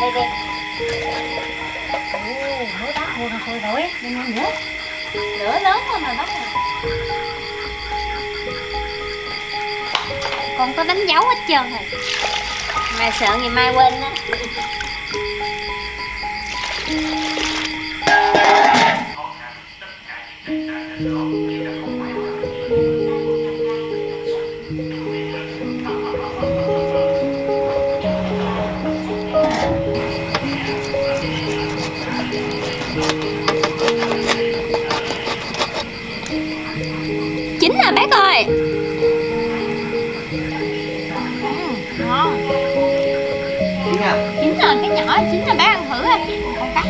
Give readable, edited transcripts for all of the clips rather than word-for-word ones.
đây đây. Mới đá hồ rồi rồi, đây nữa. Lửa lớn hơn rồi đó. Con có đánh dấu hết trơn rồi. Mà sợ ngày mai quên á. Chín rồi bác ơi. Ngon. Chín à? Chín rồi, cái nhỏ chín rồi bác ăn thử đi. Con cắt.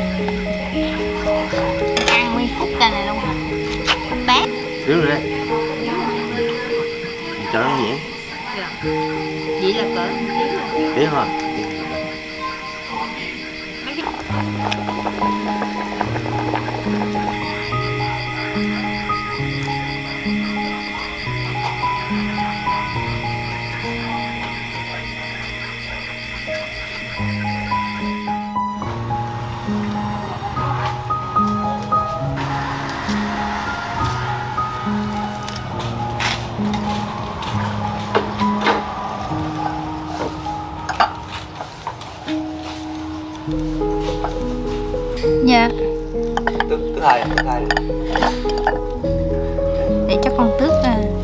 Ăn nguyên khúc cây này luôn hả? Bác. Xíu rồi đây. Cho nó nhuyễn. Vậy là cỡ tí thôi. mấy Dạ. Thứ hai Để cho con tước à.